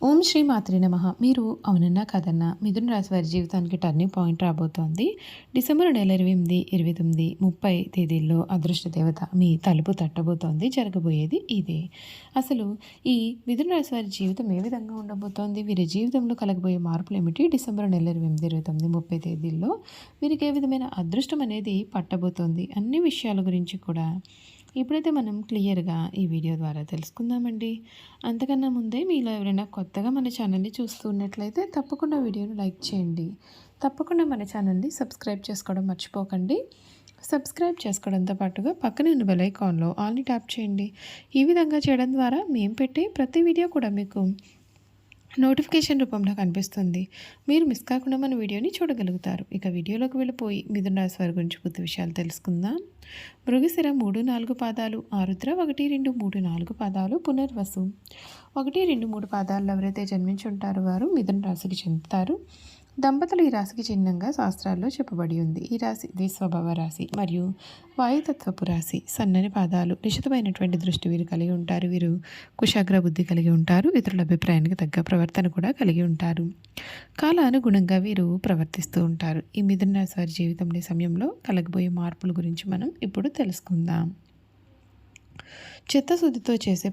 ఓం శ్రీ మాత్రే నమః. మీరు అవునన్నా కాదన్నా మిథున రాశి వారి జీవితానికి టర్నింగ్ పాయింట్ రాబోతోంది. డిసెంబర్ నెల 28, 29, 30 తేదీల్లో అదృష్ట దేవత మీ తలుపు తట్టబోతోంది. జరగబోయేది ఇదే. అసలు ఈ మిథున రాశి వారి జీవితం ఏ విధంగా ఉండబోతోంది? వీరి జీవితంలో కలగబోయే మార్పులేమిటి? డిసెంబర్ నెల 28, 29, 30 తేదీల్లో వీరికి ఏ విధమైన అదృష్టం అనేది పట్టబోతోంది? అన్ని విషయాల గురించి కూడా ఇప్పుడైతే మనం క్లియర్గా ఈ వీడియో ద్వారా తెలుసుకుందామండి. అంతకన్నా ముందే మీలో ఎవరైనా కొత్తగా మన ఛానల్ని చూస్తున్నట్లయితే తప్పకుండా వీడియోను లైక్ చేయండి. తప్పకుండా మన ఛానల్ని సబ్స్క్రైబ్ చేసుకోవడం మర్చిపోకండి. సబ్స్క్రైబ్ చేసుకోవడంతో పాటుగా పక్కనే ఉన్న బెల్ ఐకాన్లో ఆల్ని ట్యాప్ చేయండి. ఈ విధంగా చేయడం ద్వారా మేము పెట్టే ప్రతి వీడియో కూడా మీకు నోటిఫికేషన్ రూపంలో కనిపిస్తుంది. మీరు మిస్ కాకుండా మన వీడియోని చూడగలుగుతారు. ఇక వీడియోలోకి వెళ్ళిపోయి మిథున రాశి వారి గురించి పూర్తి విషయాలు తెలుసుకుందాం. మృగశిర 3, 4 పాదాలు, ఆరుద్ర 1, 2, 3, 4 పాదాలు, పునర్వసు 1, 2, 3 పాదాల్లో ఎవరైతే జన్మించి ఉంటారో వారు మిథున రాశికి చెందుతారు. దంపతులు ఈ రాశికి చిహ్నంగా శాస్త్రాల్లో చెప్పబడి ఉంది. ఈ రాశి ద్విస్వభావ రాశి మరియు వాయుతత్వపు రాశి. సన్నని పాదాలు, నిశితమైనటువంటి దృష్టి వీరు కలిగి ఉంటారు. వీరు కుశాగ్ర బుద్ధి కలిగి ఉంటారు. ఇతరుల అభిప్రాయానికి తగ్గ ప్రవర్తన కూడా కలిగి ఉంటారు. కాలానుగుణంగా వీరు ప్రవర్తిస్తూ ఉంటారు. ఈ మిథున రాశి వారి జీవితంలో సమయంలో కలగబోయే మార్పుల గురించి మనం ఇప్పుడు తెలుసుకుందాం. చిత్తశుద్ధితో చేసే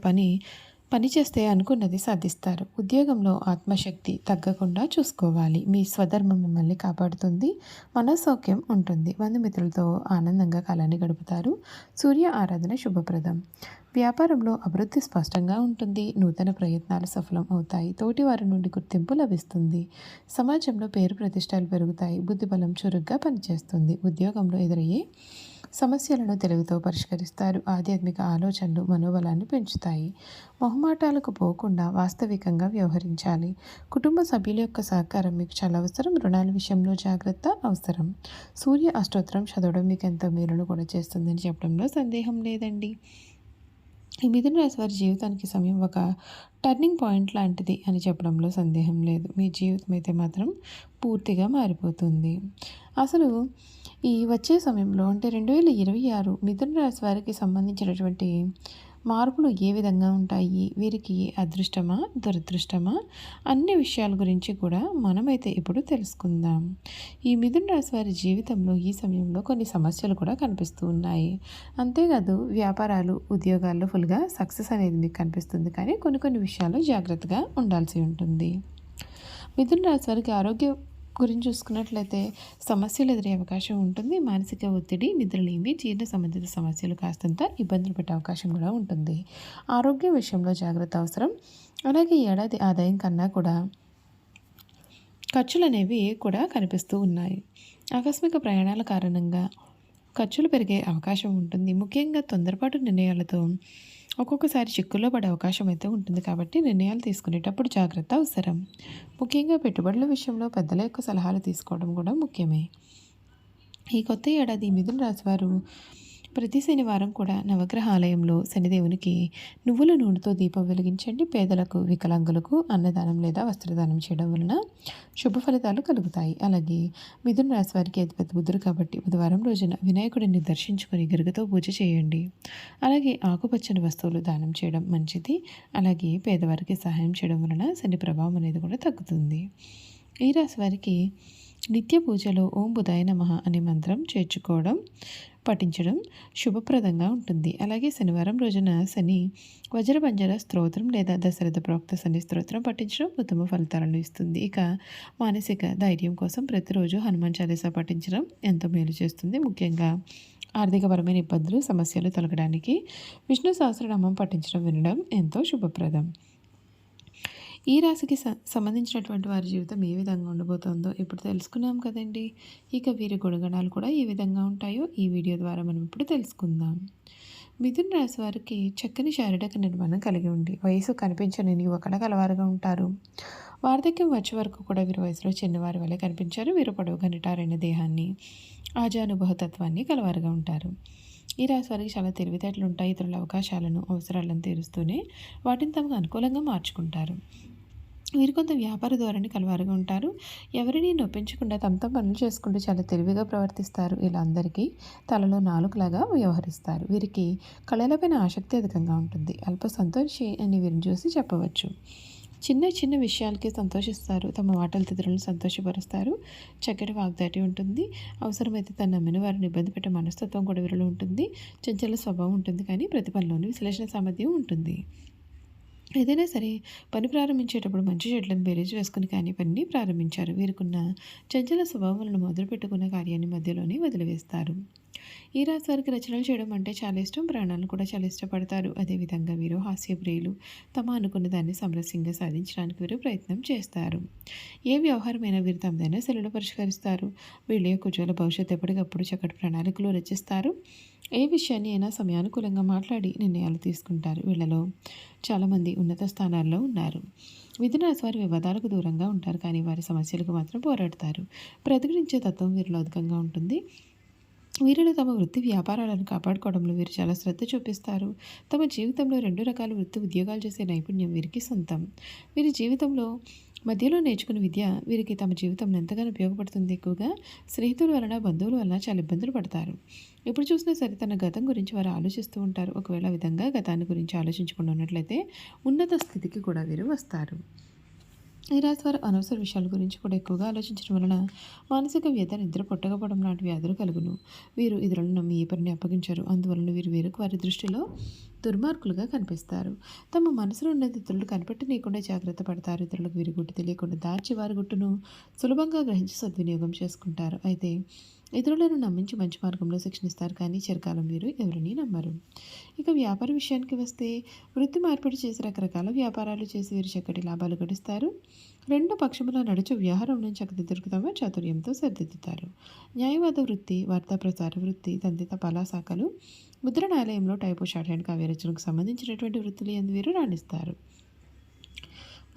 పని చేస్తే అనుకున్నది సాధిస్తారు. ఉద్యోగంలో ఆత్మశక్తి తగ్గకుండా చూసుకోవాలి. మీ స్వధర్మం మిమ్మల్ని కాపాడుతుంది. మనస్సౌఖ్యం ఉంటుంది. బంధుమిత్రులతో ఆనందంగా కాలాన్ని గడుపుతారు. సూర్య ఆరాధన శుభప్రదం. వ్యాపారంలో అభివృద్ధి స్పష్టంగా ఉంటుంది. నూతన ప్రయత్నాలు సఫలం అవుతాయి. తోటివారి నుండి గుర్తింపు లభిస్తుంది. సమాజంలో పేరు ప్రతిష్టలు పెరుగుతాయి. బుద్ధిబలం చురుగ్గా పనిచేస్తుంది. ఉద్యోగంలో ఎదురయ్యే సమస్యలను తెలివితో పరిష్కరిస్తారు. ఆధ్యాత్మిక ఆలోచనలు మనోబలాన్ని పెంచుతాయి. మొహమాటాలకు పోకుండా వాస్తవికంగా వ్యవహరించాలి. కుటుంబ సభ్యుల యొక్క సహకారం మీకు చాలా అవసరం. రుణాల విషయంలో జాగ్రత్త అవసరం. సూర్య అష్టోత్తరం చదవడం మీకు ఎంతో మేలును కూడా చేస్తుందని చెప్పడంలో సందేహం లేదండి. ఈ మిథున రాశి వారి జీవితానికి సమయం ఒక టర్నింగ్ పాయింట్ లాంటిది అని చెప్పడంలో సందేహం లేదు. మీ జీవితం అయితే మాత్రం పూర్తిగా మారిపోతుంది. అసలు ఈ వచ్చే సమయంలో అంటే 2026 మిథున రాశి వారికి సంబంధించినటువంటి మార్పులు ఏ విధంగా ఉంటాయి, వీరికి అదృష్టమా దురదృష్టమా అన్ని విషయాల గురించి కూడా మనమైతే ఇప్పుడు తెలుసుకుందాం. ఈ మిథున రాశి వారి జీవితంలో ఈ సమయంలో కొన్ని సమస్యలు కూడా కనిపిస్తూ ఉన్నాయి. అంతేకాదు వ్యాపారాలు ఉద్యోగాల్లో ఫుల్గా సక్సెస్ అనేది మీకు కనిపిస్తుంది. కానీ కొన్ని విషయాలు జాగ్రత్తగా ఉండాల్సి ఉంటుంది. మిథున రాశి వారికి ఆరోగ్య గురించి చూసుకున్నట్లయితే సమస్యలు ఎదురయ్యే అవకాశం ఉంటుంది. మానసిక ఒత్తిడి, నిద్రలేమి, జీర్ణ సంబంధిత సమస్యలు కాస్తంత ఇబ్బందులు పెట్టే అవకాశం కూడా ఉంటుంది. ఆరోగ్యం విషయంలో జాగ్రత్త అవసరం. అలాగే ఈ ఏడాది ఆదాయం కన్నా కూడా ఖర్చులు అనేవి కూడా కనిపిస్తూ ఉన్నాయి. ఆకస్మిక ప్రయాణాల కారణంగా ఖర్చులు పెరిగే అవకాశం ఉంటుంది. ముఖ్యంగా తొందరపాటు నిర్ణయాలతో ఒక్కొక్కసారి చిక్కుల్లో పడే అవకాశం అయితే ఉంటుంది. కాబట్టి నిర్ణయాలు తీసుకునేటప్పుడు జాగ్రత్త అవసరం. ముఖ్యంగా పెట్టుబడుల విషయంలో పెద్దల యొక్క సలహాలు తీసుకోవడం కూడా ముఖ్యమే. ఈ కొత్త ఏడాది మిథున రాశి వారు ప్రతి శనివారం కూడా నవగ్రహ ఆలయంలో శనిదేవునికి నువ్వుల నూనెతో దీపం వెలిగించండి. పేదలకు, వికలాంగులకు అన్నదానం లేదా వస్త్రదానం చేయడం వలన శుభ ఫలితాలు కలుగుతాయి. అలాగే మిథున రాశి వారికి అధిపతి బుధుడు కాబట్టి బుధవారం రోజున వినాయకుడిని దర్శించుకొని గరికతో పూజ చేయండి. అలాగే ఆకుపచ్చని వస్తువులు దానం చేయడం మంచిది. అలాగే పేదవారికి సహాయం చేయడం వలన శని ప్రభావం అనేది కూడా తగ్గుతుంది. ఈ రాశి వారికి నిత్య పూజలో ఓం బుధాయ నమః అనే మంత్రం పఠించడం శుభప్రదంగా ఉంటుంది. అలాగే శనివారం రోజున శని వజ్రబంజర స్తోత్రం లేదా దశరథ ప్రోక్త శని స్తోత్రం పఠించడం ఉత్తమ ఫలితాలను ఇస్తుంది. ఇక మానసిక ధైర్యం కోసం ప్రతిరోజు హనుమాన్ చాలీసా పఠించడం ఎంతో మేలు చేస్తుంది. ముఖ్యంగా ఆర్థికపరమైన ఇబ్బందులు, సమస్యలు తొలగడానికి విష్ణు సహస్రనామం పఠించడం వినడం ఎంతో శుభప్రదం. ఈ రాశికి సంబంధించినటువంటి వారి జీవితం ఏ విధంగా ఉండబోతోందో ఇప్పుడు తెలుసుకున్నాం కదండి. ఇక వీరి గుణగణాలు కూడా ఏ విధంగా ఉంటాయో ఈ వీడియో ద్వారా మనం ఇప్పుడు తెలుసుకుందాం. మిథున రాశి వారికి చక్కని శారీరక నిర్మాణం కలిగి ఉండి వయసు కనిపించని యువకుల కలవారుగా ఉంటారు. వార్ధక్యం వచ్చే వరకు కూడా వీరి వయసులో చిన్నవారి వల్లే కనిపించారు. వీరు పొడవుగా నిటారైన దేహాన్ని, ఆజానుభవతత్వాన్ని కలవారుగా ఉంటారు. ఈ రాశి వారికి చాలా తెలివితేటలు ఉంటాయి. ఇతరుల అవకాశాలను, అవసరాలను తీరుస్తూనే వాటిని తమకు అనుకూలంగా మార్చుకుంటారు. వీరు కొంత వ్యాపార ధోరణి కలవారుగా ఉంటారు. ఎవరిని నొప్పించకుండా తమతో పనులు చేసుకుంటూ చాలా తెలివిగా ప్రవర్తిస్తారు. ఇలా అందరికీ తలలో నాలుకలాగా వ్యవహరిస్తారు. వీరికి కళలపైన ఆసక్తి అధికంగా ఉంటుంది. అల్ప సంతోషి అని వీరిని చూసి చెప్పవచ్చు. చిన్న చిన్న విషయాలకే సంతోషిస్తారు. తమ మాటలతో ఇతరులను సంతోషపరుస్తారు. చక్కటి వాగ్దాటి ఉంటుంది. అవసరమైతే తను నమ్మిన వారిని ఇబ్బంది పెట్టే మనస్తత్వం కూడా వీరిలో ఉంటుంది. చంచల స్వభావం ఉంటుంది, కానీ ప్రతి పనిలోనూ విశ్లేషణ సామర్థ్యం ఉంటుంది. ఏదైనా సరే పని ప్రారంభించేటప్పుడు మంచి చెడ్లను బేరీజు వేసుకుని కానీ పనిని ప్రారంభించారు. వీరికున్న చంచల స్వభావం వలన మొదలుపెట్టుకున్న కార్యాన్ని మధ్యలోనే వదిలివేస్తారు. ఈ రాశి వారికి రచనలు చేయడం అంటే చాలా ఇష్టం. ప్రాణాలను కూడా చాలా ఇష్టపడతారు. అదేవిధంగా వీరు హాస్యప్రియులు. తమ అనుకున్న దాన్ని సమరస్యంగా సాధించడానికి వీరు ప్రయత్నం చేస్తారు. ఏ వ్యవహారమైనా వీరు తమదైన శైలిలో పరిష్కరిస్తారు. వీళ్ళ యొక్క ఉజ్వల భవిష్యత్తు ఎప్పటికప్పుడు చక్కటి ప్రణాళికలు రచిస్తారు. ఏ విషయాన్ని అయినా సమయానుకూలంగా మాట్లాడి నిర్ణయాలు తీసుకుంటారు. వీళ్ళలో చాలామంది ఉన్నత స్థానాల్లో ఉన్నారు. మిథున రాశి వారి వివాదాలకు దూరంగా ఉంటారు, కానీ వారి సమస్యలకు మాత్రం పోరాడతారు. ప్రతిఘటించే తత్వం వీరిలో అధికంగా ఉంటుంది. వీరిలో తమ వృత్తి వ్యాపారాలను కాపాడుకోవడంలో వీరు చాలా శ్రద్ధ చూపిస్తారు. తమ జీవితంలో 2 రకాల వృత్తి ఉద్యోగాలు చేసే నైపుణ్యం వీరికి సొంతం. వీరి జీవితంలో మధ్యలో నేర్చుకున్న విద్య వీరికి తమ జీవితంలో ఎంతగానో ఉపయోగపడుతుంది. ఎక్కువగా స్నేహితుల వలన, బంధువుల వలన చాలా ఇబ్బందులు పడతారు. ఎప్పుడు చూసినా సరే తన గతం గురించి వారు ఆలోచిస్తూ ఉంటారు. ఒకవేళ ఆ విధంగా గతాన్ని గురించి ఆలోచించకుండా ఉన్నట్లయితే ఉన్నత స్థితికి కూడా వీరు వస్తారు. ఈ రాశి వారు అనవసర విషయాల గురించి కూడా ఎక్కువగా ఆలోచించడం వలన మానసిక వ్యధ, నిద్ర పుట్టకపోవడం లాంటి వ్యాధులు కలుగును. వీరు ఇతరులను నమ్మి ఏ పనిని అప్పగించారు. అందువలన వీరు వేరొక వారి దృష్టిలో దుర్మార్గులుగా కనిపిస్తారు. తమ మనసులో ఉన్నది ఇతరులు కనిపెట్టనీయకుండా జాగ్రత్త పడతారు. ఇతరులకు వీరి గుట్టు తెలియకుండా దాచి వారి గుట్టును సులభంగా గ్రహించి సద్వినియోగం చేసుకుంటారు. అయితే ఇతరులను నమ్మించి మంచి మార్గంలో శిక్షణిస్తారు, కానీ చిరకాలం వీరు ఎవరిని నమ్మరు. ఇక వ్యాపార విషయానికి వస్తే వృత్తి మార్పిడి చేసి రకరకాల వ్యాపారాలు చేసి వీరు చక్కటి లాభాలు గడిస్తారు. 2 పక్షముల నడుచు వ్యవహారం చక్కదిద్దుకు తమ చాతుర్యంతో సరిదిద్దుతారు. న్యాయవాద వృత్తి, వార్తా ప్రసార వృత్తి, తంత్రి తపాలా శాఖలు, ముద్రణాలయంలో టైపు షార్ట్ హ్యాండ్ కావ్య రచనకు సంబంధించినటువంటి వృత్తులు ఎందు వీరు రాణిస్తారు.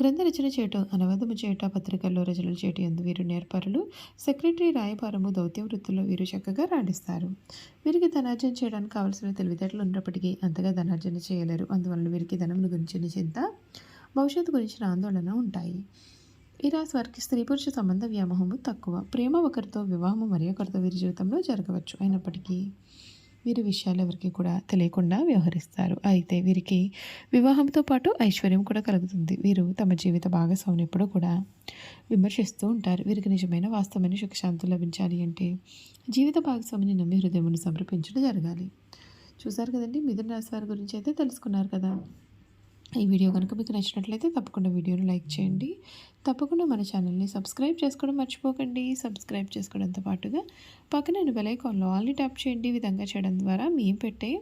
గ్రంథ రచన చేయటం, అనువాదము చేయట, పత్రికల్లో రచనలు చేయటం ఎందు వీరు నేర్పరులు. సెక్రటరీ, రాయబారము, దౌత్య వృత్తుల్లో వీరు చక్కగా రాణిస్తారు. వీరికి ధనార్జన చేయడానికి కావలసిన తెలివితేటలు ఉన్నప్పటికీ అంతగా ధనార్జన చేయలేరు. అందువలన వీరికి ధనం గురించిన చింత, భవిష్యత్తు గురించిన ఆందోళన ఉంటాయి. ఈ రాశి వారికి స్త్రీ పురుష సంబంధ వ్యామోహము తక్కువ. ప్రేమ ఒకరితో, వివాహము మరి ఒకరితో వీరి జీవితంలో జరగవచ్చు. అయినప్పటికీ వీరి విషయాలు ఎవరికి కూడా తెలియకుండా వ్యవహరిస్తారు. అయితే వీరికి వివాహంతో పాటు ఐశ్వర్యం కూడా కలుగుతుంది. వీరు తమ జీవిత భాగస్వామిని ఎప్పుడూ కూడా విమర్శిస్తూ ఉంటారు. వీరికి నిజమైన వాస్తవమైన సుఖశాంతులు లభించాలి అంటే జీవిత భాగస్వామిని నమ్మి హృదయమును సమర్పించడం జరగాలి. చూసారు కదండి, మిథున రాశి వారి గురించి అయితే తెలుసుకున్నారు కదా. ఈ వీడియో కనుక మీకు నచ్చినట్లయితే తప్పకుండా వీడియోని లైక్ చేయండి. తప్పకుండా మన ఛానల్ని సబ్స్క్రైబ్ చేసుకోవడం మర్చిపోకండి. సబ్స్క్రైబ్ చేసుకోవడంతో పాటుగా పక్కన బెల్ ఐకాన్లో ఆల్ని ట్యాప్ చేయండి. ఈ విధంగా చేయడం ద్వారా మేము పెట్టే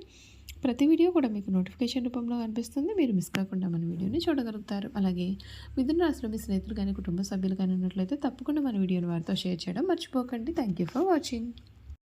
ప్రతి వీడియో కూడా మీకు నోటిఫికేషన్ రూపంలో కనిపిస్తుంది. మీరు మిస్ కాకుండా మన వీడియోని చూడగలుగుతారు. అలాగే మిథున రాశిలో మీ స్నేహితులు కానీ కుటుంబ సభ్యులు కానీ ఉన్నట్లయితే తప్పకుండా మన వీడియోని వారితో షేర్ చేయడం మర్చిపోకండి. Thank you for watching.